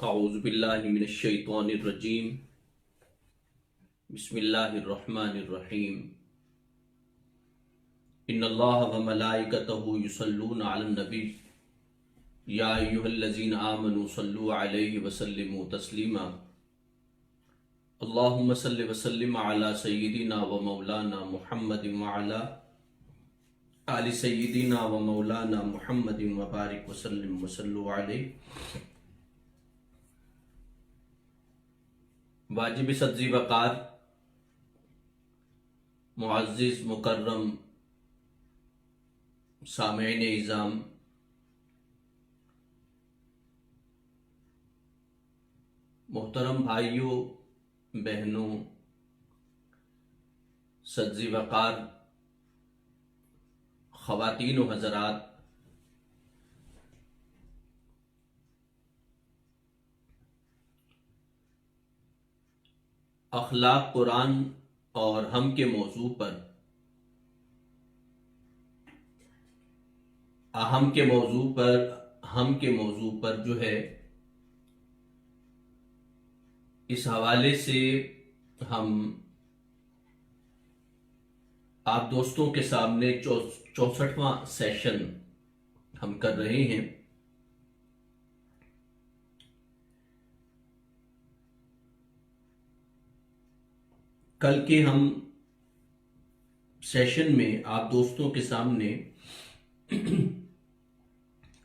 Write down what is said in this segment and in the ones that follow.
اعوذ باللہ من الشیطان الرجیم بسم اللہ الرحمن الرحیم ان اللہ وملائکتہ یصلون علی النبی یا ایھا الذین آمنوا صلوا علیہ وسلموا تسلیما اللہم صل وسلم علی سیدنا و مولانا محمد وعلی آل سیدنا و مولانا محمد وبارک وسلم وصلوا علیہ۔ واجب صدزی وقار معزز مکرم سامعین اعظام، محترم بھائیوں بہنوں، صدزی وقار خواتین و حضرات، اخلاق قرآن اور ہم کے موضوع پر ہم کے موضوع پر جو ہے اس حوالے سے ہم آپ دوستوں کے سامنے 64واں سیشن ہم کر رہے ہیں۔ کل کے ہم سیشن میں آپ دوستوں کے سامنے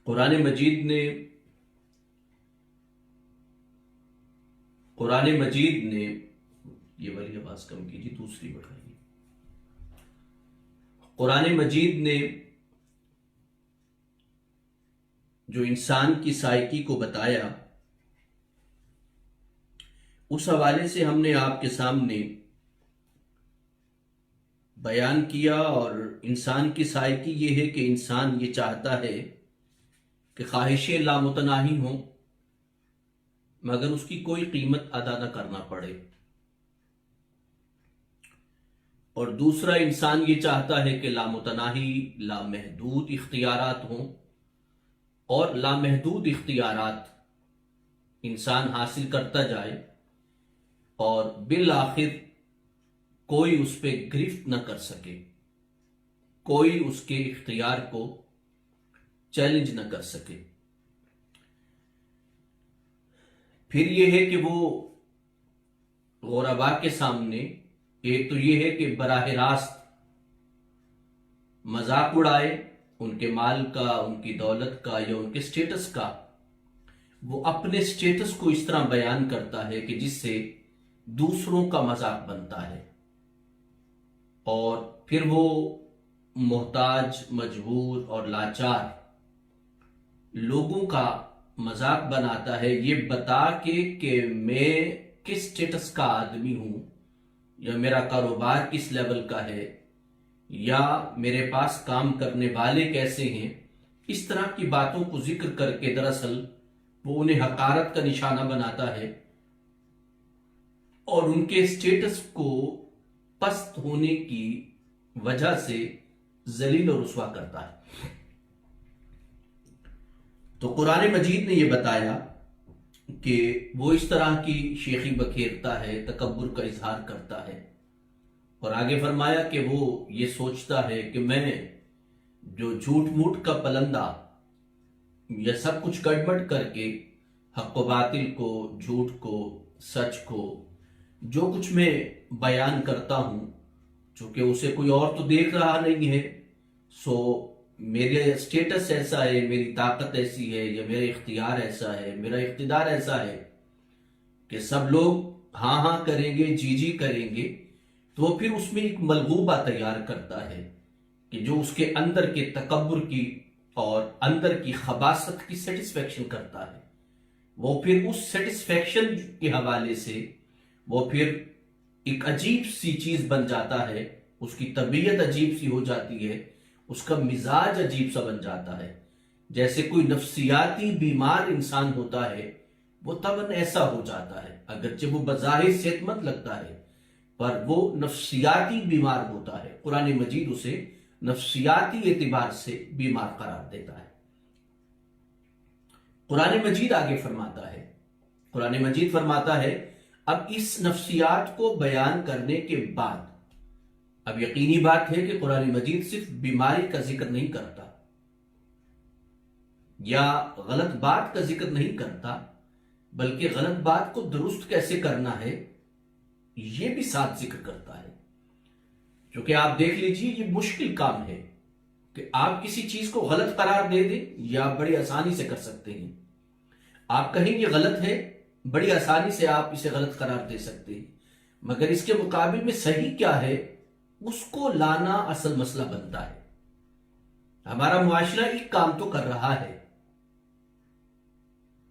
قرآن مجید نے یہ والی آواز کم کیجیے، دوسری بڑھائیے۔ قرآن مجید نے جو انسان کی سائیکی کو بتایا، اس حوالے سے ہم نے آپ کے سامنے بیان کیا، اور انسان کی سائیکی یہ ہے کہ انسان یہ چاہتا ہے کہ خواہشیں لامتناہی ہوں مگر اس کی کوئی قیمت ادا نہ کرنا پڑے، اور دوسرا انسان یہ چاہتا ہے کہ لامتناہی لامحدود اختیارات ہوں، اور لامحدود اختیارات انسان حاصل کرتا جائے اور بالآخر کوئی اس پہ گرفت نہ کر سکے، کوئی اس کے اختیار کو چیلنج نہ کر سکے۔ پھر یہ ہے کہ وہ غرباء کے سامنے ایک تو یہ ہے کہ براہ راست مذاق اڑائے ان کے مال کا، ان کی دولت کا یا ان کے سٹیٹس کا، وہ اپنے سٹیٹس کو اس طرح بیان کرتا ہے کہ جس سے دوسروں کا مذاق بنتا ہے، اور پھر وہ محتاج، مجبور اور لاچار لوگوں کا مذاق بناتا ہے، یہ بتا کے کہ میں کس سٹیٹس کا آدمی ہوں، یا میرا کاروبار کس لیول کا ہے، یا میرے پاس کام کرنے والے کیسے ہیں۔ اس طرح کی باتوں کو ذکر کر کے دراصل وہ انہیں حقارت کا نشانہ بناتا ہے اور ان کے سٹیٹس کو پست ہونے کی وجہ سے ذلیل و رسوا کرتا ہے۔ تو قرآن مجید نے یہ بتایا کہ وہ اس طرح کی شیخی بکھیرتا ہے، تکبر کا اظہار کرتا ہے، اور آگے فرمایا کہ وہ یہ سوچتا ہے کہ میں جو جھوٹ موٹ کا پلندہ یا سب کچھ گڑبڑ کر کے حق و باطل کو، جھوٹ کو، سچ کو، جو کچھ میں بیان کرتا ہوں، چونکہ اسے کوئی اور تو دیکھ رہا نہیں ہے، سو میرا سٹیٹس ایسا ہے، میری طاقت ایسی ہے، یا میرا اختیار ایسا ہے، میرا اقتدار ایسا ہے کہ سب لوگ ہاں ہاں کریں گے، جی جی کریں گے، تو وہ پھر اس میں ایک ملغوبہ تیار کرتا ہے کہ جو اس کے اندر کے تکبر کی اور اندر کی خباثت کی سیٹسفیکشن کرتا ہے، وہ پھر اس سیٹسفیکشن کے حوالے سے وہ پھر ایک عجیب سی چیز بن جاتا ہے، اس کی طبیعت عجیب سی ہو جاتی ہے، اس کا مزاج عجیب سا بن جاتا ہے، جیسے کوئی نفسیاتی بیمار انسان ہوتا ہے، وہ طبعاً ایسا ہو جاتا ہے، اگرچہ وہ بظاہر صحت مند لگتا ہے پر وہ نفسیاتی بیمار ہوتا ہے۔ قرآن مجید اسے نفسیاتی اعتبار سے بیمار قرار دیتا ہے۔ قرآن مجید آگے فرماتا ہے قرآن مجید فرماتا ہے اب اس نفسیات کو بیان کرنے کے بعد اب یقینی بات ہے کہ قرآن مجید صرف بیماری کا ذکر نہیں کرتا یا غلط بات کا ذکر نہیں کرتا، بلکہ غلط بات کو درست کیسے کرنا ہے یہ بھی ساتھ ذکر کرتا ہے. کیونکہ آپ دیکھ لیجئے یہ مشکل کام ہے کہ آپ کسی چیز کو غلط قرار دے دیں یا بڑی آسانی سے کر سکتے ہیں. آپ کہیں یہ غلط ہے، بڑی آسانی سے آپ اسے غلط قرار دے سکتے ہیں، مگر اس کے مقابل میں صحیح کیا ہے اس کو لانا اصل مسئلہ بنتا ہے. ہمارا معاشرہ ایک کام تو کر رہا ہے،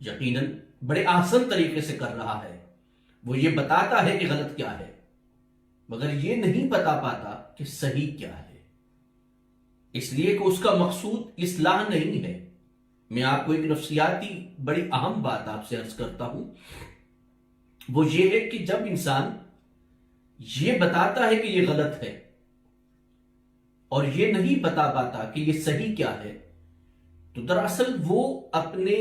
یقیناً بڑے آسان طریقے سے کر رہا ہے. وہ یہ بتاتا ہے کہ غلط کیا ہے، مگر یہ نہیں بتا پاتا کہ صحیح کیا ہے، اس لیے کہ اس کا مقصود اصلاح نہیں ہے. میں آپ کو ایک نفسیاتی بڑی اہم بات آپ سے عرض کرتا ہوں، وہ یہ ہے کہ جب انسان یہ بتاتا ہے کہ یہ غلط ہے اور یہ نہیں بتا پاتا کہ یہ صحیح کیا ہے، تو دراصل وہ اپنے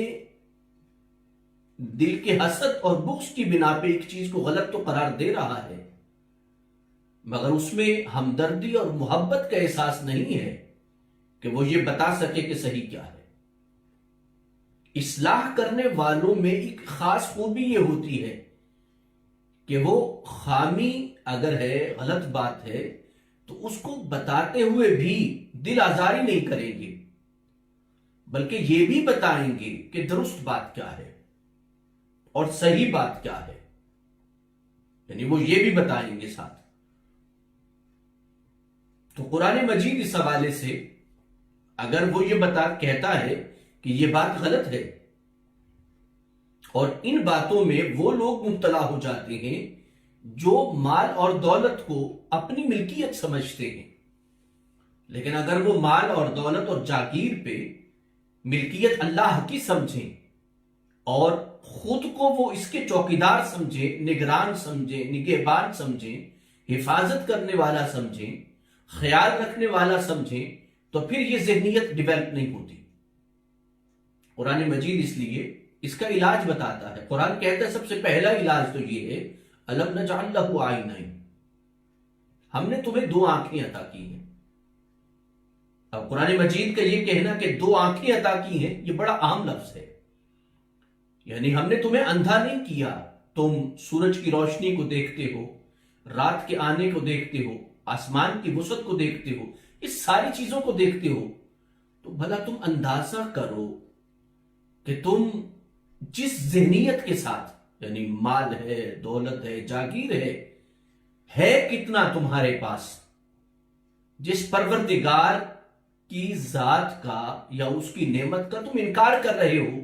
دل کے حسد اور بغض کی بنا پہ ایک چیز کو غلط تو قرار دے رہا ہے، مگر اس میں ہمدردی اور محبت کا احساس نہیں ہے کہ وہ یہ بتا سکے کہ صحیح کیا ہے. اصلاح کرنے والوں میں ایک خاص خوبی یہ ہوتی ہے کہ وہ خامی اگر ہے، غلط بات ہے، تو اس کو بتاتے ہوئے بھی دل آزاری نہیں کریں گے، بلکہ یہ بھی بتائیں گے کہ درست بات کیا ہے اور صحیح بات کیا ہے. یعنی وہ یہ بھی بتائیں گے ساتھ. تو قرآن مجید اس حوالے سے اگر وہ یہ کہتا ہے کہ یہ بات غلط ہے اور ان باتوں میں وہ لوگ مبتلا ہو جاتے ہیں جو مال اور دولت کو اپنی ملکیت سمجھتے ہیں، لیکن اگر وہ مال اور دولت اور جاگیر پہ ملکیت اللہ کی سمجھیں اور خود کو وہ اس کے چوکیدار سمجھیں، نگران سمجھیں، نگہبان سمجھیں، حفاظت کرنے والا سمجھیں، خیال رکھنے والا سمجھیں، تو پھر یہ ذہنیت ڈیولپ نہیں ہوتی. قرآن مجید اس لیے اس کا علاج بتاتا ہے. قرآن کہتا ہے سب سے پہلا علاج تو یہ ہے الم نجعل لہ عینین، ہم نے تمہیں دو آنکھیں عطا کی ہیں. اب قرآن مجید کا یہ کہنا کہ دو آنکھیں عطا کی ہیں یہ بڑا عام لفظ ہے، یعنی ہم نے تمہیں اندھا نہیں کیا. تم سورج کی روشنی کو دیکھتے ہو، رات کے آنے کو دیکھتے ہو، آسمان کی وسعت کو دیکھتے ہو، اس ساری چیزوں کو دیکھتے ہو، تو بھلا تم اندازہ کرو کہ تم جس ذہنیت کے ساتھ، یعنی مال ہے، دولت ہے، جاگیر ہے کتنا تمہارے پاس، جس پروردگار کی ذات کا یا اس کی نعمت کا تم انکار کر رہے ہو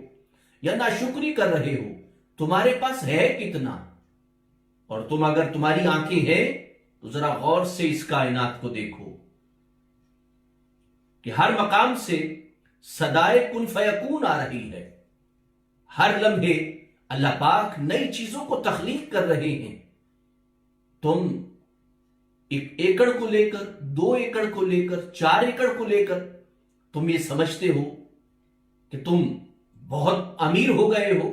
یا ناشکری کر رہے ہو، تمہارے پاس ہے کتنا. اور تم اگر تمہاری آنکھیں ہیں تو ذرا غور سے اس کائنات کو دیکھو کہ ہر مقام سے صدائے کن فیکون آ رہی ہے. ہر لمحے اللہ پاک نئی چیزوں کو تخلیق کر رہے ہیں. تم ایک ایکڑ کو لے کر، 2 ایکڑ کو لے کر، 4 ایکڑ کو لے کر تم یہ سمجھتے ہو کہ تم بہت امیر ہو گئے ہو.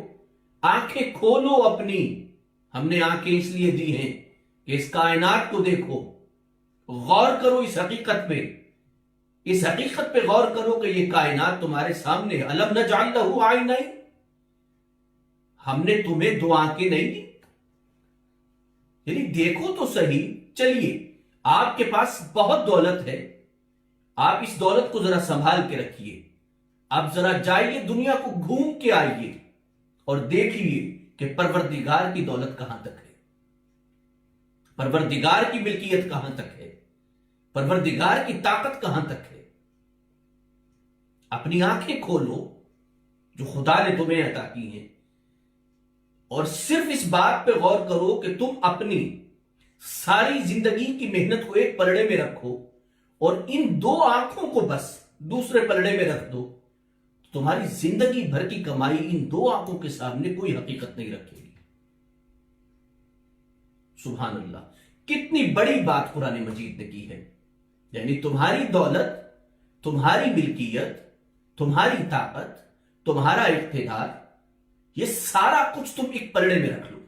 آنکھیں کھولو اپنی. ہم نے آنکھیں اس لیے دی ہیں کہ اس کائنات کو دیکھو، غور کرو اس حقیقت پہ. اس حقیقت پہ غور کرو کہ یہ کائنات تمہارے سامنے ہے. الم نجعل لہ عینین، ہم نے تمہیں 2 آنکھیں نہیں دی؟ یعنی دیکھو تو صحیح. چلیے آپ کے پاس بہت دولت ہے، آپ اس دولت کو ذرا سنبھال کے رکھیے. اب ذرا جائیے دنیا کو گھوم کے آئیے اور دیکھیے کہ پروردگار کی دولت کہاں تک ہے، پروردگار کی ملکیت کہاں تک ہے، پروردگار کی طاقت کہاں تک ہے. اپنی آنکھیں کھولو جو خدا نے تمہیں عطا کی ہیں، اور صرف اس بات پہ غور کرو کہ تم اپنی ساری زندگی کی محنت کو ایک پلڑے میں رکھو اور ان 2 آنکھوں کو بس دوسرے پلڑے میں رکھ دو. تمہاری زندگی بھر کی کمائی ان 2 آنکھوں کے سامنے کوئی حقیقت نہیں رکھے گی. سبحان اللہ، کتنی بڑی بات قرآن مجید نے کی ہے. یعنی تمہاری دولت، تمہاری ملکیت، تمہاری طاقت، تمہارا اقتدار، یہ سارا کچھ تم ایک پلڑے میں رکھ لو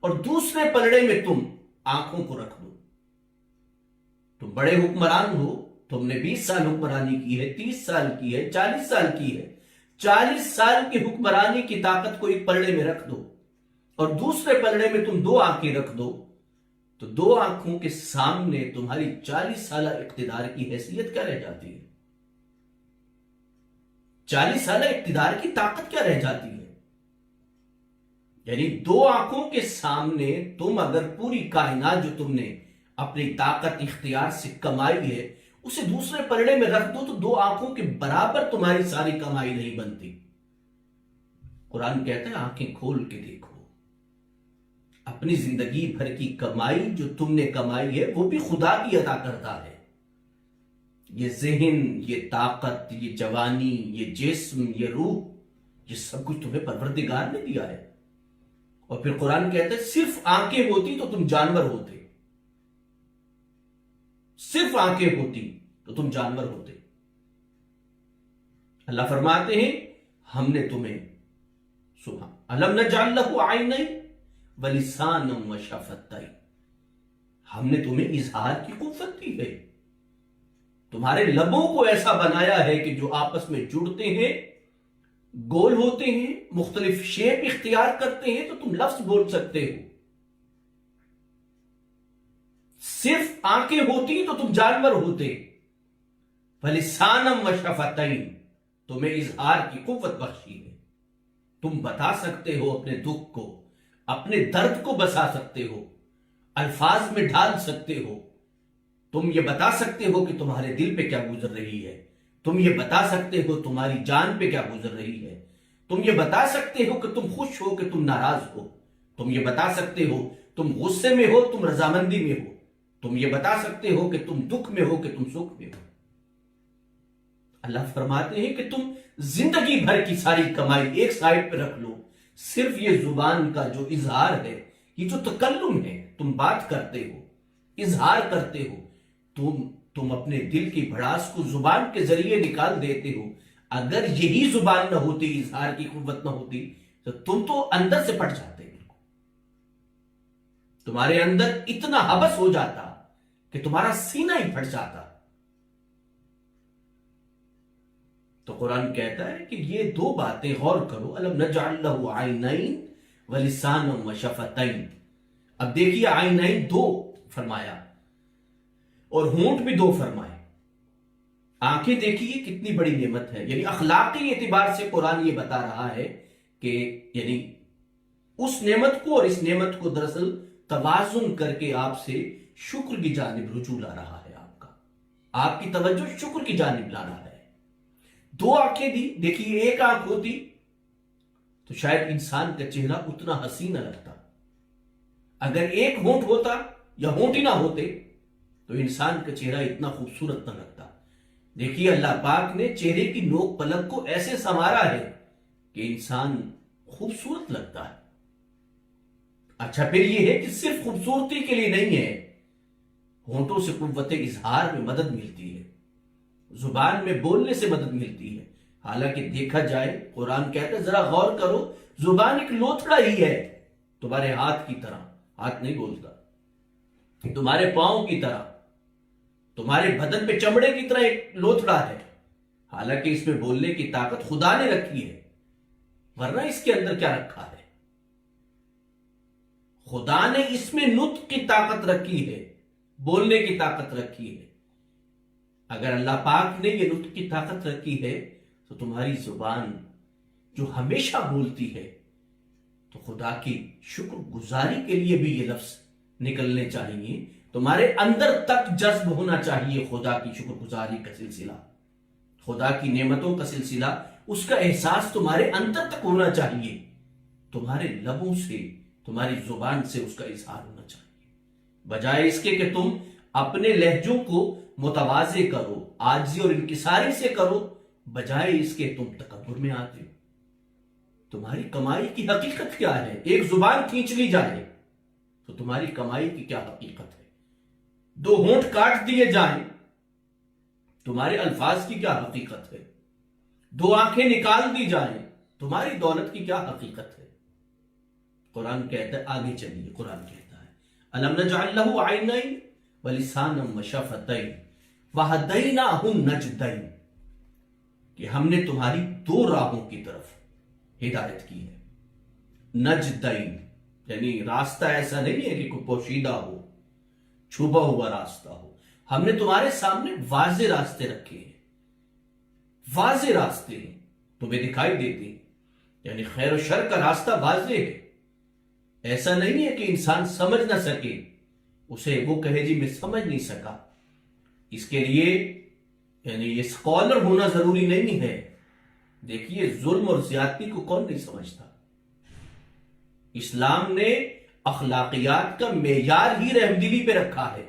اور دوسرے پلڑے میں تم آنکھوں کو رکھ لو. تم بڑے حکمران ہو, تم نے 20 سال حکمرانی کی ہے, 30 سال کی ہے, 40 سال کی ہے. 40 سال کی حکمرانی کی طاقت کو ایک پلڑے میں رکھ دو اور دوسرے پلڑے میں تم 2 آنکھیں رکھ دو, تو 2 آنکھوں کے سامنے تمہاری 40 سالہ اقتدار کی حیثیت کیا رہ جاتی ہے؟ 40 سالہ اقتدار کی طاقت کیا رہ جاتی ہے؟ یعنی 2 آنکھوں کے سامنے تم اگر پوری کائنات جو تم نے اپنی طاقت اختیار سے کمائی ہے اسے دوسرے پلڑے میں رکھ دو تو 2 آنکھوں کے برابر تمہاری ساری کمائی نہیں بنتی. قرآن کہتا ہے آنکھیں کھول کے دیکھو, اپنی زندگی بھر کی کمائی جو تم نے کمائی ہے وہ بھی خدا کی عطا کرتا ہے. یہ ذہن, یہ طاقت, یہ جوانی, یہ جسم, یہ روح, یہ سب کچھ تمہیں پروردگار نے دیا ہے. اور پھر قرآن کہتا ہے صرف آنکھیں ہوتی تو تم جانور ہوتے, صرف آنکھیں ہوتی تو تم جانور ہوتے. اللہ فرماتے ہیں ہم نے تمہیں سبحان الم نجعل لہ عینین ولسانا وشفتین, ہم نے تمہیں اظہار کی قوت دی ہے, تمہارے لبوں کو ایسا بنایا ہے کہ جو آپس میں جڑتے ہیں, گول ہوتے ہیں, مختلف شیپ اختیار کرتے ہیں تو تم لفظ بول سکتے ہو. صرف آنکھیں ہوتی تو تم جانور ہوتے. فَلِسَانًا وَشَفَتَيْن, تمہیں اظہار کی قوت بخشی ہے, تم بتا سکتے ہو اپنے دکھ کو, اپنے درد کو بتا سکتے ہو, الفاظ میں ڈھال سکتے ہو. تم یہ بتا سکتے ہو کہ تمہارے دل پہ کیا گزر رہی ہے, تم یہ بتا سکتے ہو تمہاری جان پہ کیا گزر رہی ہے, تم یہ بتا سکتے ہو کہ تم خوش ہو کہ تم ناراض ہو, تم یہ بتا سکتے ہو تم غصے میں ہو تم رضامندی میں ہو, تم یہ بتا سکتے ہو کہ تم دکھ میں ہو کہ تم سکھ میں ہو. اللہ فرماتے ہیں کہ تم زندگی بھر کی ساری کمائی ایک سائڈ پہ رکھ لو, صرف یہ زبان کا جو اظہار ہے, یہ جو تکلم ہے, تم بات کرتے ہو, اظہار کرتے ہو, تم اپنے دل کی بھڑاس کو زبان کے ذریعے نکال دیتے ہو. اگر یہی زبان نہ ہوتی, اظہار کی قوت نہ ہوتی تو تم تو اندر سے پھٹ جاتے, تمہارے اندر اتنا حبس ہو جاتا کہ تمہارا سینہ ہی پھٹ جاتا. تو قرآن کہتا ہے کہ یہ 2 باتیں غور کرو, الم نجعل لہ عینین ولسانا وشفتین. اب دیکھیے عینین 2 فرمایا اور ہونٹ بھی 2 فرمائے. آنکھیں دیکھیے کتنی بڑی نعمت ہے, یعنی اخلاقی اعتبار سے قرآن یہ بتا رہا ہے کہ یعنی اس نعمت کو اور اس نعمت کو دراصل توازن کر کے آپ سے شکر کی جانب رجوع لا رہا ہے. آپ کی توجہ شکر کی جانب لا رہا ہے. 2 آنکھیں دی, دیکھیے ایک آنکھ ہوتی تو شاید انسان کا چہرہ اتنا حسین نہ لگتا. اگر ایک ہونٹ ہوتا یا ہونٹ ہی نہ ہوتے تو انسان کا چہرہ اتنا خوبصورت نہ لگتا. دیکھیے اللہ پاک نے چہرے کی نوک پلک کو ایسے سنوارا ہے کہ انسان خوبصورت لگتا ہے. اچھا پھر یہ ہے کہ صرف خوبصورتی کے لیے نہیں ہے, ہونٹوں سے قوت اظہار میں مدد ملتی ہے, زبان میں بولنے سے مدد ملتی ہے. حالانکہ دیکھا جائے قرآن کہتا ہے ذرا غور کرو, زبان ایک لوتھڑا ہی ہے تمہارے ہاتھ کی طرح, ہاتھ نہیں بولتا, تمہارے پاؤں کی طرح, تمہارے بدن پہ چمڑے کی طرح ایک لوتھڑا ہے. حالانکہ اس میں بولنے کی طاقت خدا نے رکھی ہے, ورنہ اس کے اندر کیا رکھا ہے؟ خدا نے اس میں نطق کی طاقت رکھی ہے, بولنے کی طاقت رکھی ہے. اگر اللہ پاک نے یہ نطق کی طاقت رکھی ہے تو تمہاری زبان جو ہمیشہ بولتی ہے تو خدا کی شکر گزاری کے لیے بھی یہ لفظ نکلنے چاہیے. تمہارے اندر تک جذب ہونا چاہیے خدا کی شکر گزاری کا سلسلہ, خدا کی نعمتوں کا سلسلہ, اس کا احساس تمہارے اندر تک ہونا چاہیے. تمہارے لبوں سے, تمہاری زبان سے اس کا اظہار ہونا چاہیے, بجائے اس کے کہ تم اپنے لہجوں کو متواضع کرو, عاجزی اور انکساری سے کرو, بجائے اس کے تم تکبر میں آتے ہو. تمہاری کمائی کی حقیقت کیا ہے؟ ایک زبان کھینچ لی جائے تو تمہاری کمائی کی کیا حقیقت ہے؟ 2 ہونٹ کاٹ دیے جائیں تمہارے الفاظ کی کیا حقیقت ہے؟ 2 آنکھیں نکال دی جائیں تمہاری دولت کی کیا حقیقت ہے؟ قرآن کہتا ہے، آگے چلیے، قرآن کہتا ہے الم نجعل له عینین ولسانا وشفتین وہدیناہ النجدین، کہ ہم نے تمہاری دو راہوں کی طرف ہدایت کی ہے۔ نجدین یعنی راستہ ایسا نہیں ہے کہ کوئی پوشیدہ ہو، چھپا ہوا راستہ ہو، ہم نے تمہارے سامنے واضح راستے رکھے ہیں، واضح راستے ہیں، تمہیں دکھائی دیتے ہیں، یعنی خیر و شر کا راستہ واضح ہے۔ ایسا نہیں ہے کہ انسان سمجھ نہ سکے، اسے وہ کہے جی میں سمجھ نہیں سکا، اس کے لیے یعنی یہ اسکالر ہونا ضروری نہیں ہے۔ دیکھیے ظلم اور زیادتی کو کون نہیں سمجھتا؟ اسلام نے اخلاقیات کا معیار ہی رحمدلی پہ رکھا ہے۔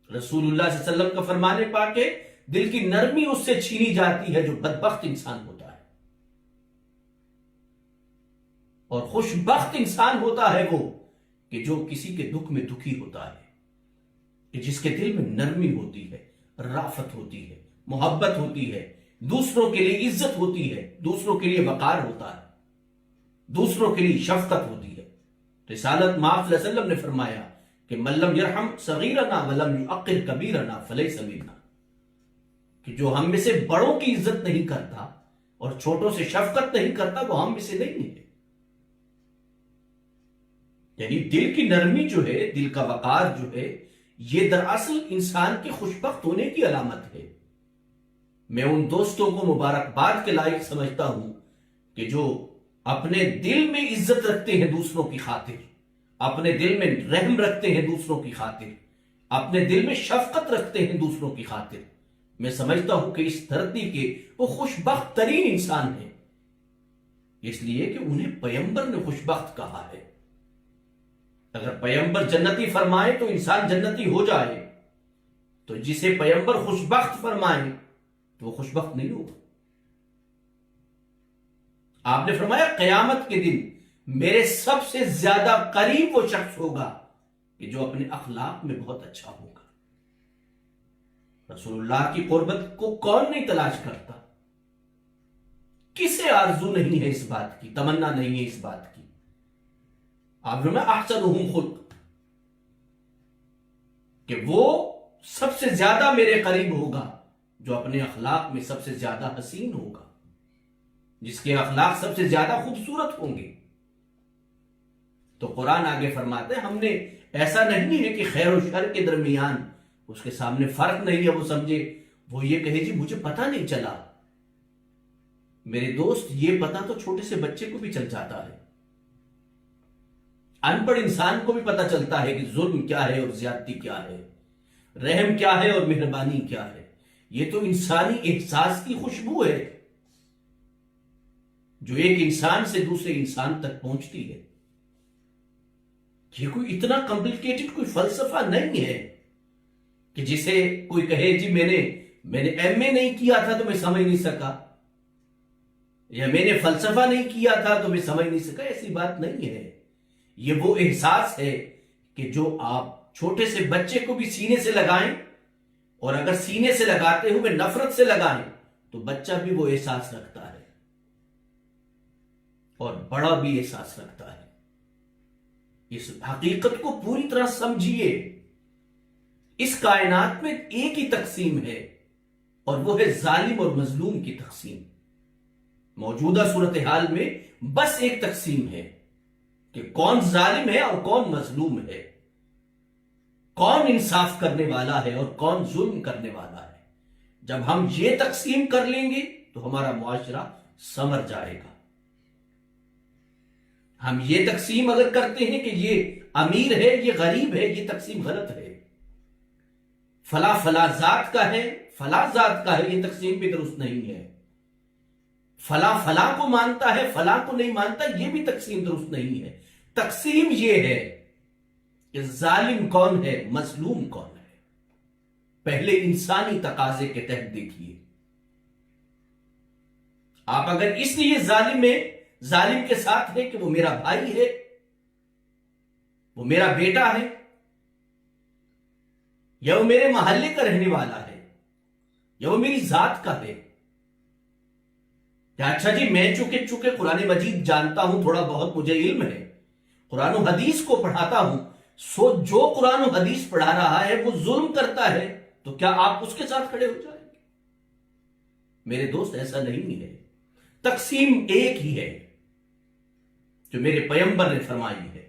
رسول اللہ صلی اللہ علیہ وسلم کا فرمان پاک ہے، دل کی نرمی اس سے چھینی جاتی ہے جو بدبخت انسان ہوتا ہے، اور خوش بخت انسان ہوتا ہے وہ کہ جو کسی کے دکھ میں دکھی ہوتا ہے، کہ جس کے دل میں نرمی ہوتی ہے، رافت ہوتی ہے، محبت ہوتی ہے، دوسروں کے لیے عزت ہوتی ہے، دوسروں کے لیے وقار ہوتا ہے، دوسروں کے لیے شفقت ہوتی ہے۔ رسالت مآب صلی اللہ علیہ وسلم نے فرمایا کہ من لم یرحم صغیرنا ولم یعقر کبیرنا فلیس منا، کہ جو ہم میں سے بڑوں کی عزت نہیں کرتا اور چھوٹوں سے شفقت نہیں کرتا وہ ہم میں سے نہیں ہے۔ یعنی دل کی نرمی جو ہے، دل کا وقار جو ہے، یہ دراصل انسان کے خوشبخت ہونے کی علامت ہے۔ میں ان دوستوں کو مبارکباد کے لائق سمجھتا ہوں کہ جو اپنے دل میں عزت رکھتے ہیں دوسروں کی خاطر، اپنے دل میں رحم رکھتے ہیں دوسروں کی خاطر، اپنے دل میں شفقت رکھتے ہیں دوسروں کی خاطر۔ میں سمجھتا ہوں کہ اس دھرتی کے وہ خوشبخت ترین انسان ہیں، اس لیے کہ انہیں پیغمبر نے خوشبخت کہا ہے۔ اگر پیغمبر جنتی فرمائے تو انسان جنتی ہو جائے، تو جسے پیغمبر خوشبخت فرمائے تو وہ خوشبخت نہیں ہوگا۔ آپ نے فرمایا قیامت کے دن میرے سب سے زیادہ قریب وہ شخص ہوگا کہ جو اپنے اخلاق میں بہت اچھا ہوگا۔ رسول اللہ کی قربت کو کون نہیں تلاش کرتا؟ کسے آرزو نہیں ہے اس بات کی، تمنا نہیں ہے اس بات کی؟ آپ نے احسنہم خلق، کہ وہ سب سے زیادہ میرے قریب ہوگا جو اپنے اخلاق میں سب سے زیادہ حسین ہوگا، جس کے اخلاق سب سے زیادہ خوبصورت ہوں گے۔ تو قرآن آگے فرماتے ہیں ہم نے ایسا نہیں ہے کہ خیر و شر کے درمیان اس کے سامنے فرق نہیں ہے، وہ سمجھے، وہ یہ کہے جی مجھے پتہ نہیں چلا۔ میرے دوست یہ پتہ تو چھوٹے سے بچے کو بھی چل جاتا ہے، ان پڑھ انسان کو بھی پتہ چلتا ہے کہ ظلم کیا ہے اور زیادتی کیا ہے، رحم کیا ہے اور مہربانی کیا ہے۔ یہ تو انسانی احساس کی خوشبو ہے جو ایک انسان سے دوسرے انسان تک پہنچتی ہے۔ یہ کوئی اتنا کمپلیکیٹڈ کوئی فلسفہ نہیں ہے کہ جسے کوئی کہے جی میں نے ایم اے نہیں کیا تھا تو میں سمجھ نہیں سکا، یا میں نے فلسفہ نہیں کیا تھا تو میں سمجھ نہیں سکا۔ ایسی بات نہیں ہے، یہ وہ احساس ہے کہ جو آپ چھوٹے سے بچے کو بھی سینے سے لگائیں، اور اگر سینے سے لگاتے ہوئے نفرت سے لگائیں تو بچہ بھی وہ احساس رکھتا ہے اور بڑا بھی احساس رکھتا ہے۔ اس حقیقت کو پوری طرح سمجھیے، اس کائنات میں ایک ہی تقسیم ہے اور وہ ہے ظالم اور مظلوم کی تقسیم۔ موجودہ صورتحال میں بس ایک تقسیم ہے کہ کون ظالم ہے اور کون مظلوم ہے، کون انصاف کرنے والا ہے اور کون ظلم کرنے والا ہے۔ جب ہم یہ تقسیم کر لیں گے تو ہمارا معاشرہ سنور جائے گا۔ ہم یہ تقسیم اگر کرتے ہیں کہ یہ امیر ہے یہ غریب ہے، یہ تقسیم غلط ہے۔ فلاں فلاں ذات کا ہے فلاں ذات کا ہے، یہ تقسیم بھی درست نہیں ہے۔ فلاں فلاں کو مانتا ہے فلاں کو نہیں مانتا، یہ بھی تقسیم درست نہیں ہے۔ تقسیم یہ ہے کہ ظالم کون ہے، مظلوم کون ہے۔ پہلے انسانی تقاضے کے تحت دیکھیے۔ آپ اگر اس لیے ظالم کے ساتھ ہے کہ وہ میرا بھائی ہے، وہ میرا بیٹا ہے، یا وہ میرے محلے کا رہنے والا ہے، یا وہ میری ذات کا ہے، اچھا جی میں چونکہ قرآن مجید جانتا ہوں، تھوڑا بہت مجھے علم ہے، قرآن و حدیث کو پڑھاتا ہوں، سو جو قرآن و حدیث پڑھا رہا ہے وہ ظلم کرتا ہے تو کیا آپ اس کے ساتھ کھڑے ہو جائیں گے؟ میرے دوست ایسا نہیں ہے، تقسیم ایک ہی ہے جو میرے پیغمبر نے فرمائی ہے،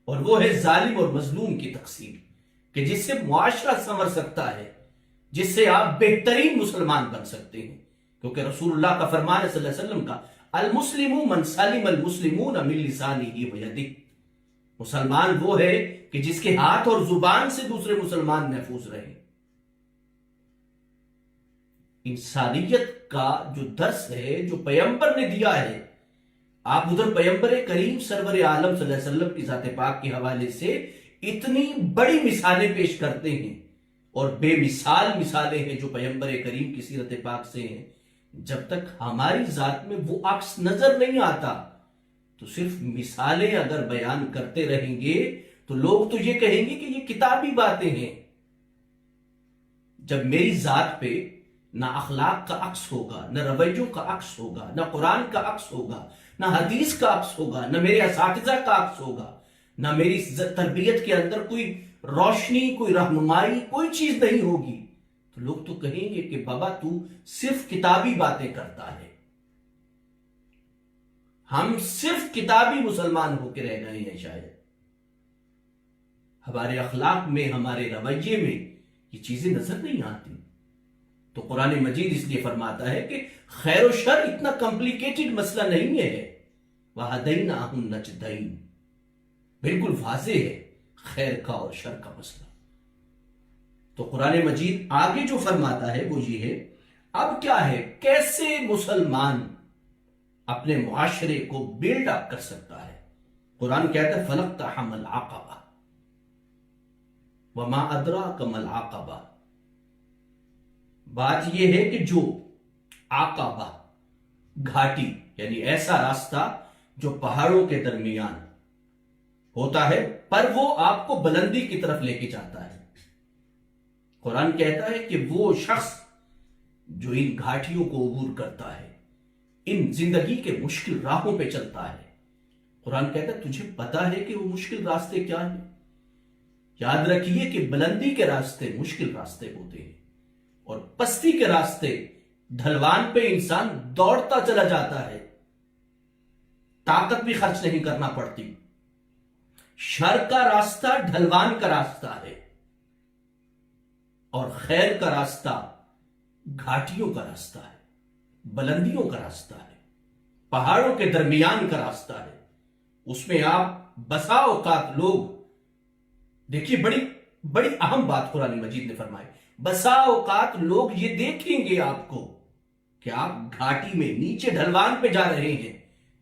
اور وہ ہے ظالم اور مظلوم کی تقسیم، کہ جس سے معاشرہ سنور سکتا ہے، جس سے آپ بہترین مسلمان بن سکتے ہیں، کیونکہ رسول اللہ کا فرمان ہے صلی اللہ علیہ وسلم کا، المسلم من سلم المسلمون من لسانہ ویدہ، مسلمان وہ ہے کہ جس کے ہاتھ اور زبان سے دوسرے مسلمان محفوظ رہے۔ انسانیت کا جو درس ہے، جو پیغمبر نے دیا ہے، آپ ادھر پیغمبر کریم سرور عالم صلی اللہ علیہ وسلم کی ذات پاک کے حوالے سے اتنی بڑی مثالیں پیش کرتے ہیں، اور بے مثال مثالیں ہیں جو پیغمبر کریم کی سیرت پاک سے ہیں۔ جب تک ہماری ذات میں وہ عکس نظر نہیں آتا تو صرف مثالیں اگر بیان کرتے رہیں گے تو لوگ تو یہ کہیں گے کہ یہ کتابی باتیں ہیں۔ جب میری ذات پہ نہ اخلاق کا عکس ہوگا، نہ رویوں کا عکس ہوگا، نہ قرآن کا عکس ہوگا، نہ حدیث کا عکس ہوگا، نہ میرے اساتذہ کا عکس ہوگا، نہ میری تربیت کے اندر کوئی روشنی، کوئی رہنمائی، کوئی چیز نہیں ہوگی، تو لوگ تو کہیں گے کہ بابا تو صرف کتابی باتیں کرتا ہے۔ ہم صرف کتابی مسلمان ہو کے رہ گئے ہیں، شاید ہمارے اخلاق میں، ہمارے رویے میں یہ چیزیں نظر نہیں آتی۔ تو قرآن مجید اس لیے فرماتا ہے کہ خیر و شر اتنا کمپلیکیٹڈ مسئلہ نہیں ہے، وَهَدَيْنَاهُ النَّجْدَيْنِ، بالکل واضح ہے خیر کا اور شر کا مسئلہ۔ تو قرآن مجید آگے جو فرماتا ہے وہ یہ ہے، اب کیا ہے، کیسے مسلمان اپنے معاشرے کو بلڈ اپ کر سکتا ہے۔ قرآن کہتا ہے فَلَقْتَحَمَ الْعَقَبَةَ وَمَا أَدْرَاكَ مَا الْعَقَبَةُ، بات یہ ہے کہ جو عقبہ، گھاٹی، یعنی ایسا راستہ جو پہاڑوں کے درمیان ہوتا ہے پر وہ آپ کو بلندی کی طرف لے کے جاتا ہے۔ قرآن کہتا ہے کہ وہ شخص جو ان گھاٹیوں کو عبور کرتا ہے، ان زندگی کے مشکل راہوں پہ چلتا ہے، قرآن کہتا ہے تجھے پتا ہے کہ وہ مشکل راستے کیا ہیں؟ یاد رکھیے کہ بلندی کے راستے مشکل راستے ہوتے ہیں، اور پستی کے راستے، ڈھلوان پہ انسان دوڑتا چلا جاتا ہے، طاقت بھی خرچ نہیں کرنا پڑتی۔ شر کا راستہ ڈھلوان کا راستہ ہے، اور خیر کا راستہ گھاٹیوں کا راستہ ہے، بلندیوں کا راستہ ہے، پہاڑوں کے درمیان کا راستہ ہے۔ اس میں آپ بسا اوقات لوگ، دیکھیے بڑی اہم بات قرآن مجید نے فرمائی، بسا اوقات لوگ یہ دیکھیں گے آپ کو کہ آپ گھاٹی میں نیچے ڈھلوان پہ جا رہے ہیں،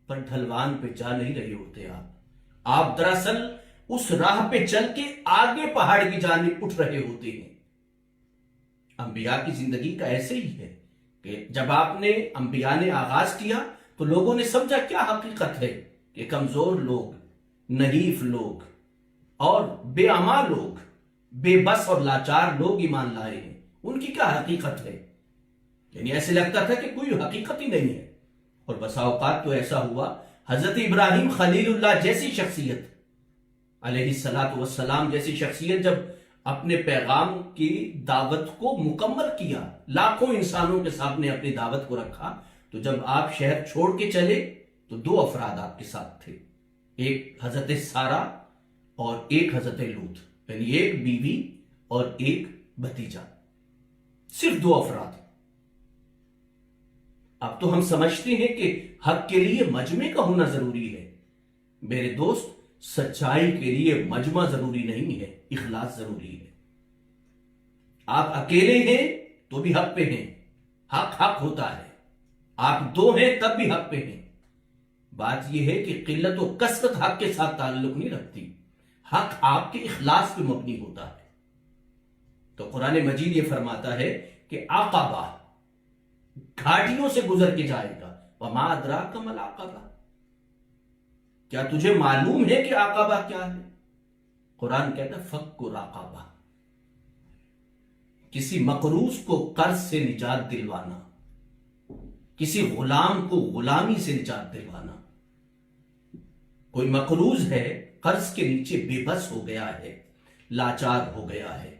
پر ڈھلوان پہ جا نہیں رہے ہوتے، آپ دراصل اس راہ پہ چل کے آگے پہاڑ کی جانب اٹھ رہے ہوتے ہیں۔ انبیاء کی زندگی کا ایسے ہی ہے کہ جب آپ نے، انبیاء نے آغاز کیا تو لوگوں نے سمجھا کیا حقیقت ہے کہ کمزور لوگ، نحیف لوگ اور بے امان لوگ، بے بس اور لاچار لوگ ایمان لائے ہیں، ان کی کیا حقیقت ہے؟ یعنی ایسے لگتا تھا کہ کوئی حقیقت ہی نہیں ہے۔ اور بسا اوقات تو ایسا ہوا، حضرت ابراہیم خلیل اللہ جیسی شخصیت، علیہ الصلاۃ والسلام جیسی شخصیت، جب اپنے پیغام کی دعوت کو مکمل کیا، لاکھوں انسانوں کے سامنے اپنی دعوت کو رکھا، تو جب آپ شہر چھوڑ کے چلے تو دو افراد آپ کے ساتھ تھے، ایک حضرت سارہ اور ایک حضرت لوط، یعنی ایک بیوی اور ایک بھتیجا، صرف دو افراد۔ اب تو ہم سمجھتے ہیں کہ حق کے لیے مجمع کا ہونا ضروری ہے۔ میرے دوست، سچائی کے لیے مجمع ضروری نہیں ہے، اخلاص ضروری ہے۔ آپ اکیلے ہیں تو بھی حق پہ ہیں، حق حق ہوتا ہے، آپ دو ہیں تب بھی حق پہ ہیں۔ بات یہ ہے کہ قلت و کثرت حق کے ساتھ تعلق نہیں رکھتی، حق آپ کے اخلاص پہ مبنی ہوتا ہے۔ تو قرآن مجید یہ فرماتا ہے کہ عقبہ، گھاٹیوں سے گزر کے جائے گا، وما ادراک ما العقبہ، کیا تجھے معلوم ہے کہ عقبہ کیا ہے؟ قرآن کہتا ہے فک رقبہ، کسی مقروض کو قرض سے نجات دلوانا، کسی غلام کو غلامی سے نجات دلوانا. کوئی مقروض ہے، قرض کے نیچے بے بس ہو گیا ہے، لاچار ہو گیا ہے.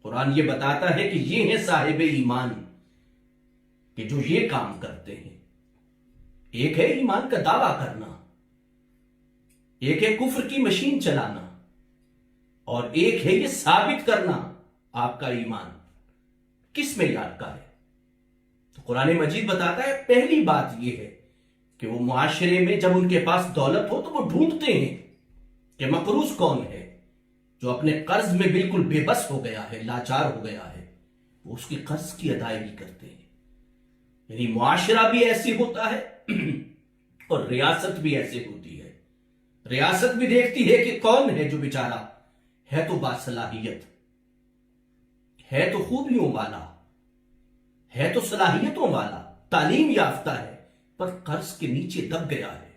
قرآن یہ بتاتا ہے کہ یہ ہیں صاحب ایمان کہ جو یہ کام کرتے ہیں. ایک ہے ایمان کا دعویٰ کرنا، ایک ہے کفر کی مشین چلانا، اور ایک ہے یہ ثابت کرنا آپ کا ایمان کس معیار کا ہے. تو قرآن مجید بتاتا ہے پہلی بات یہ ہے کہ وہ معاشرے میں جب ان کے پاس دولت ہو تو وہ ڈھونڈتے ہیں کہ مقروض کون ہے، جو اپنے قرض میں بالکل بے بس ہو گیا ہے، لاچار ہو گیا ہے، وہ اس کی قرض کی ادائیگی کرتے ہیں. یعنی معاشرہ بھی ایسی ہوتا ہے اور ریاست بھی ایسے ہوتی ہے. ریاست بھی دیکھتی ہے کہ کون ہے جو بیچارہ ہے تو باصلاحیت، ہے تو خوبیوں والا، ہے تو صلاحیتوں والا، تعلیم یافتہ ہے، پر قرض کے نیچے دب گیا ہے.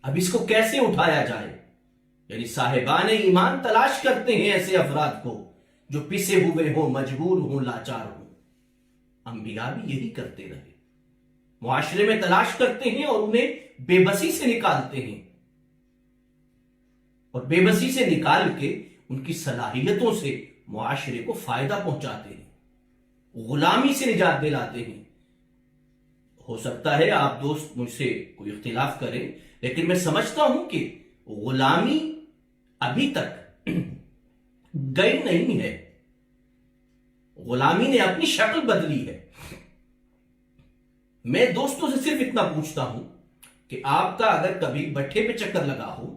اب اس کو کیسے اٹھایا جائے؟ یعنی صاحبان ایمان تلاش کرتے ہیں ایسے افراد کو جو پسے ہوئے ہوں، مجبور ہوں، لاچار ہوں. انبیاء بھی یہی کرتے رہے، معاشرے میں تلاش کرتے ہیں اور انہیں بے بسی سے نکالتے ہیں، اور بے بسی سے نکال کے ان کی صلاحیتوں سے معاشرے کو فائدہ پہنچاتے ہیں، غلامی سے نجات دلاتے ہیں. ہو سکتا ہے آپ دوست مجھ سے کوئی اختلاف کریں، لیکن میں سمجھتا ہوں کہ غلامی ابھی تک گئی نہیں ہے. غلامی نے اپنی شکل بدلی ہے. میں دوستوں سے صرف اتنا پوچھتا ہوں کہ آپ کا اگر کبھی بٹھے پہ چکر لگا ہو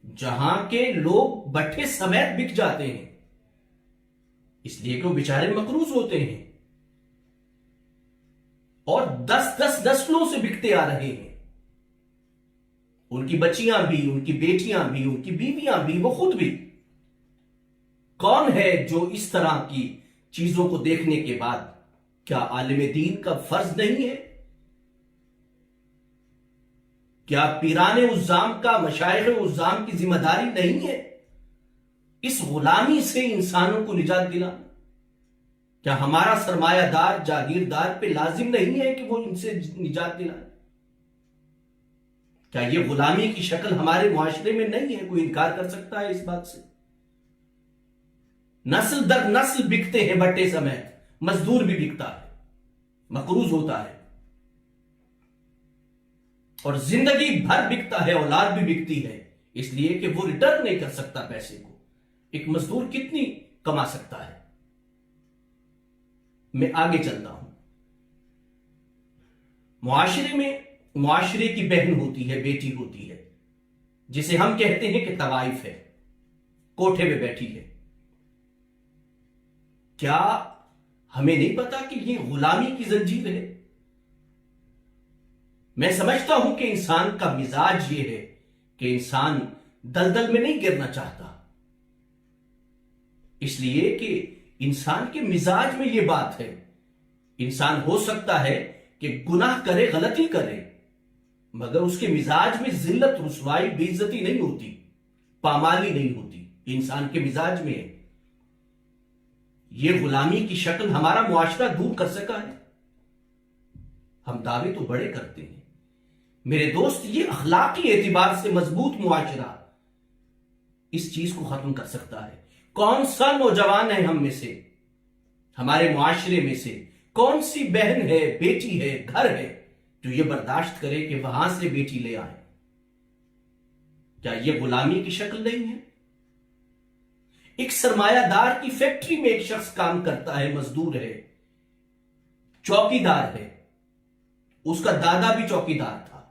جہاں کے لوگ بٹھے سمیت بک جاتے ہیں، اس لیے کہ وہ بیچارے مقروض ہوتے ہیں اور 10 نسلوں سے بکتے آ رہے ہیں، ان کی بچیاں بھی، ان کی بیٹیاں بھی، ان کی بیویاں بھی، وہ خود بھی. کون ہے جو اس طرح کی چیزوں کو دیکھنے کے بعد، کیا عالم دین کا فرض نہیں ہے؟ کیا پیران عظام کا، مشائخ عظام کی ذمہ داری نہیں ہے اس غلامی سے انسانوں کو نجات دلانا؟ کیا ہمارا سرمایہ دار، جاگیردار پہ لازم نہیں ہے کہ وہ ان سے نجات دلائے؟ کیا یہ غلامی کی شکل ہمارے معاشرے میں نہیں ہے؟ کوئی انکار کر سکتا ہے اس بات سے؟ نسل در نسل بکتے ہیں بٹے سمیت. مزدور بھی بکتا ہے، مقروض ہوتا ہے، اور زندگی بھر بکتا ہے، اولاد بھی بکتی ہے، اس لیے کہ وہ ریٹرن نہیں کر سکتا پیسے کو. ایک مزدور کتنی کما سکتا ہے؟ میں آگے چلتا ہوں. معاشرے میں معاشرے کی بہن ہوتی ہے، بیٹی ہوتی ہے، جسے ہم کہتے ہیں کہ طوائف ہے، کوٹھے پہ بیٹھی ہے. کیا ہمیں نہیں پتا کہ یہ غلامی کی زنجیر ہے؟ میں سمجھتا ہوں کہ انسان کا مزاج یہ ہے کہ انسان دلدل میں نہیں گرنا چاہتا، اس لیے کہ انسان کے مزاج میں یہ بات ہے. انسان ہو سکتا ہے کہ گناہ کرے، غلطی کرے، مگر اس کے مزاج میں ذلت، رسوائی، بے عزتی نہیں ہوتی، پامالی نہیں ہوتی. انسان کے مزاج میں ہے. یہ غلامی کی شکل ہمارا معاشرہ دور کر سکا ہے؟ ہم دعوے تو بڑے کرتے ہیں میرے دوست. یہ اخلاقی اعتبار سے مضبوط معاشرہ اس چیز کو ختم کر سکتا ہے. کون سا نوجوان ہے ہم میں سے، ہمارے معاشرے میں سے کون سی بہن ہے، بیٹی ہے، گھر ہے جو یہ برداشت کرے کہ وہاں سے بیٹی لے آئے؟ کیا یہ غلامی کی شکل نہیں ہے؟ ایک سرمایہ دار کی فیکٹری میں ایک شخص کام کرتا ہے، مزدور ہے، چوکی دار ہے. اس کا دادا بھی چوکی دار تھا،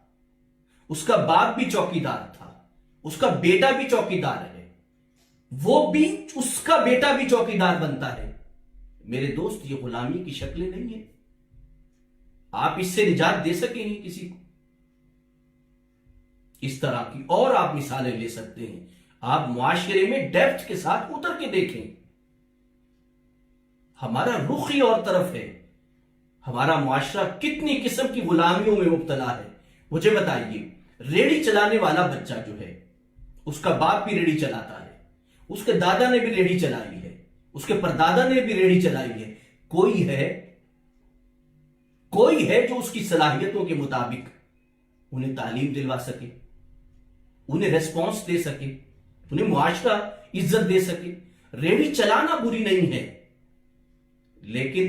اس کا باپ بھی چوکی دار تھا، اس کا بیٹا بھی چوکی دار ہے، وہ بھی، اس کا بیٹا بھی چوکی دار بنتا ہے. میرے دوست، یہ غلامی کی شکلیں نہیں ہیں. آپ اس سے نجات دے سکیں گے کسی کو؟ اس طرح کی اور آپ مثالیں لے سکتے ہیں. آپ معاشرے میں ڈیپتھ کے ساتھ اتر کے دیکھیں. ہمارا رخ ہی اور طرف ہے. ہمارا معاشرہ کتنی قسم کی غلامیوں میں مبتلا ہے. مجھے بتائیے، ریڑھی چلانے والا بچہ جو ہے، اس کا باپ بھی ریڑھی چلاتا ہے، اس کے دادا نے بھی ریڑھی چلائی ہے، اس کے پردادا نے بھی ریڑھی چلائی ہے. کوئی ہے کوئی ہے جو اس کی صلاحیتوں کے مطابق انہیں تعلیم دلوا سکے، انہیں ریسپانس دے سکے، انہیں معاشرہ عزت دے سکے؟ ریڑھی چلانا بری نہیں ہے، لیکن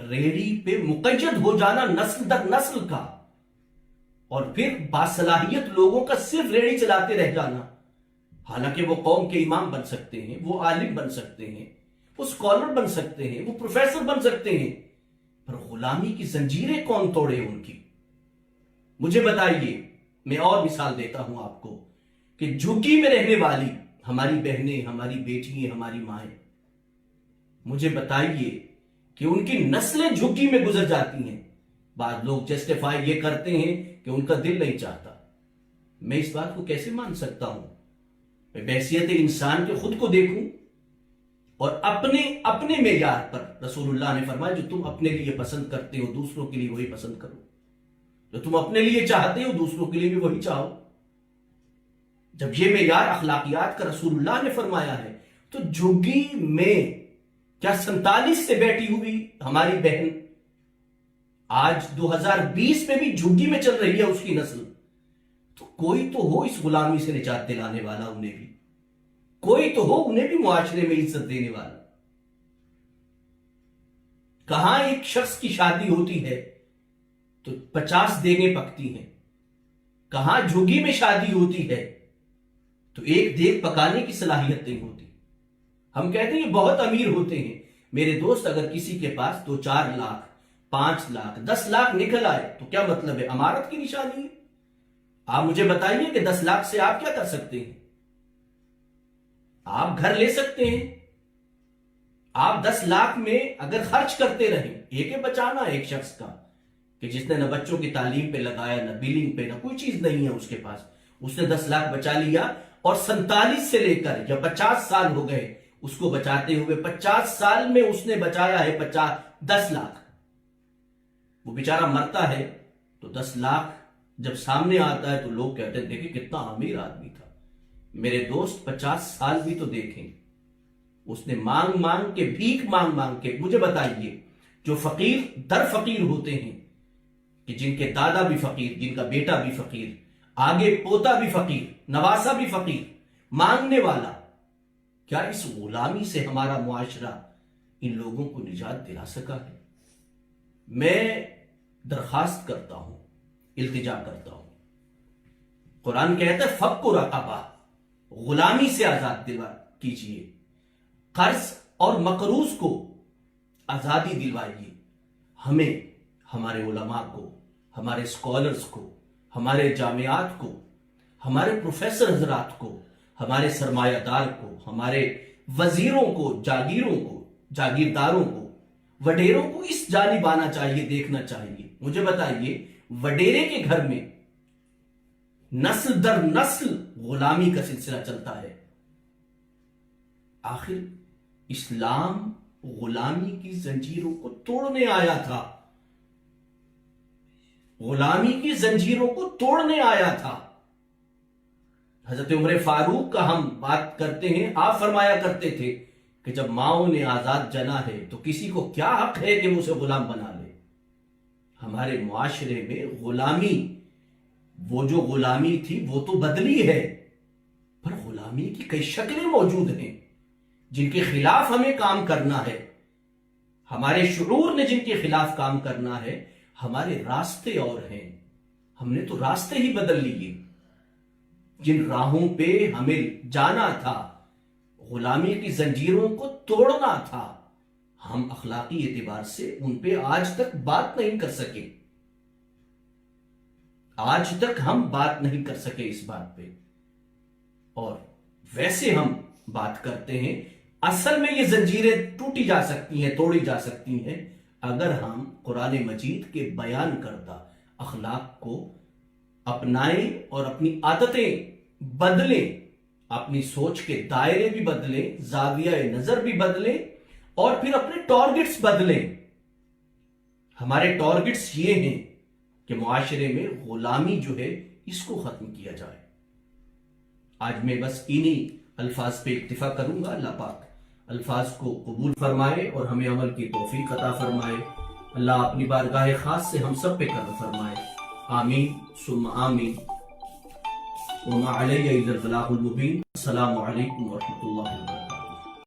ریڑھی پہ مقید ہو جانا نسل در نسل کا، اور پھر باصلاحیت لوگوں کا صرف ریڑھی چلاتے رہ جانا، حالانکہ وہ قوم کے امام بن سکتے ہیں، وہ عالم بن سکتے ہیں، وہ اسکالر بن سکتے ہیں، وہ پروفیسر بن سکتے ہیں، پر غلامی کی زنجیریں کون توڑے ان کی؟ مجھے بتائیے، میں اور مثال دیتا ہوں آپ کو، کہ جھگی میں رہنے والی ہماری بہنیں، ہماری بیٹیاں، ہماری مائیں، مجھے بتائیے کہ ان کی نسلیں جھگی میں گزر جاتی ہیں۔ بعض لوگ جسٹیفائی یہ کرتے ہیں کہ ان کا دل نہیں چاہتا۔ میں اس بات کو کیسے مان سکتا ہوں؟ میں بحیثیت انسان کے خود کو دیکھوں اور اپنے معیار پر۔ رسول اللہ نے فرمایا جو تم اپنے لیے پسند کرتے ہو دوسروں کے لیے وہی پسند کرو، جو تم اپنے لیے چاہتے ہو دوسروں کے لیے بھی وہی چاہو۔ جب یہ معیار اخلاقیات کا رسول اللہ نے فرمایا ہے، تو جھگی میں کیا 47 سے بیٹھی ہوئی ہماری بہن آج 2020 میں بھی جھگی میں چل رہی ہے اس کی نسل؟ تو کوئی تو ہو اس غلامی سے نجات دلانے والا، انہیں بھی کوئی تو ہو، انہیں بھی معاشرے میں عزت دینے والا۔ کہاں ایک شخص کی شادی ہوتی ہے تو 50 دیگیں پکتی ہیں، کہاں جھگی میں شادی ہوتی ہے تو ایک دیگ پکانے کی صلاحیت نہیں ہوتی۔ ہم کہتے ہیں یہ بہت امیر ہوتے ہیں۔ میرے دوست، اگر کسی کے پاس 2-4 لاکھ، 5 لاکھ، 10 لاکھ نکل آئے تو کیا مطلب ہے؟ امارت کی نشانی ہے۔ آپ مجھے بتائیے کہ 10 لاکھ سے آپ کیا کر سکتے ہیں؟ آپ گھر لے سکتے ہیں۔ آپ 10 لاکھ میں اگر خرچ کرتے رہیں، ایک بچانا ایک شخص کا کہ جس نے نہ بچوں کی تعلیم پہ لگایا، نہ بلنگ پہ، نہ کوئی چیز نہیں ہے اس کے پاس، اس نے 10 لاکھ بچا لیا، اور 47 سے لے کر یا 50 سال ہو گئے اس کو بچاتے ہوئے، 50 سال میں اس نے بچایا ہے 10 لاکھ۔ وہ بیچارہ مرتا ہے تو 10 لاکھ جب سامنے آتا ہے تو لوگ کہتے ہیں دیکھیں کتنا امیر آدمی تھا۔ میرے دوست، 50 سال بھی تو دیکھیں، اس نے مانگ مانگ کے، بھیک مانگ مانگ کے۔ مجھے بتائیے، جو فقیر در فقیر ہوتے ہیں، کہ جن کے دادا بھی فقیر، جن کا بیٹا بھی فقیر، آگے پوتا بھی فقیر، نواسا بھی فقیر، مانگنے والا، کیا اس غلامی سے ہمارا معاشرہ ان لوگوں کو نجات دلا سکا ہے؟ میں درخواست کرتا ہوں، التجا کرتا ہوں، قرآن کہتا ہے فک رقبہ، غلامی سے آزاد دلوا کیجئے، قرض اور مقروض کو آزادی دلوائیے۔ ہمیں، ہمارے علماء کو، ہمارے اسکالرز کو، ہمارے جامعات کو، ہمارے پروفیسر حضرات کو، ہمارے سرمایہ دار کو، ہمارے وزیروں کو، جاگیروں کو، جاگیرداروں کو، وڈیروں کو اس جانب آنا چاہیے، دیکھنا چاہیے۔ مجھے بتائیے، وڈیرے کے گھر میں نسل در نسل غلامی کا سلسلہ چلتا ہے، آخر اسلام غلامی کی زنجیروں کو توڑنے آیا تھا، غلامی کی زنجیروں کو توڑنے آیا تھا۔ حضرت عمر فاروق کا ہم بات کرتے ہیں، آپ فرمایا کرتے تھے کہ جب ماؤں نے آزاد جنا ہے تو کسی کو کیا حق ہے کہ وہ اسے غلام بنا لے؟ ہمارے معاشرے میں غلامی، وہ جو غلامی تھی وہ تو بدلی ہے، پر غلامی کی کئی شکلیں موجود ہیں جن کے خلاف ہمیں کام کرنا ہے۔ ہمارے شعور نے جن کے خلاف کام کرنا ہے۔ ہمارے راستے اور ہیں، ہم نے تو راستے ہی بدل لیے۔ جن راہوں پہ ہمیں جانا تھا، غلامی کی زنجیروں کو توڑنا تھا، ہم اخلاقی اعتبار سے ان پہ آج تک بات نہیں کر سکے، آج تک ہم بات نہیں کر سکے اس بات پہ۔ اور ویسے ہم بات کرتے ہیں، اصل میں یہ زنجیریں ٹوٹی جا سکتی ہیں، توڑی جا سکتی ہیں اگر ہم قرآن مجید کے بیان کردہ اخلاق کو اپنائیں اور اپنی عادتیں بدلیں، اپنی سوچ کے دائرے بھی بدلیں، زاویہ نظر بھی بدلیں، اور پھر اپنے ٹارگٹس بدلیں۔ ہمارے ٹارگٹس یہ ہیں کہ معاشرے میں غلامی جو ہے اس کو ختم کیا جائے۔ آج میں بس انہی الفاظ پہ اکتفا کروں گا۔ اللہ پاک الفاظ کو قبول فرمائے اور ہمیں عمل کی توفیق عطا فرمائے۔ اللہ اپنی بارگاہ خاص سے ہم سب پہ کرم فرمائے، آمین ثم آمین۔ وما علی الا البلاغ المبین۔ السلام علیکم ورحمۃ اللہ وبرکاتہ۔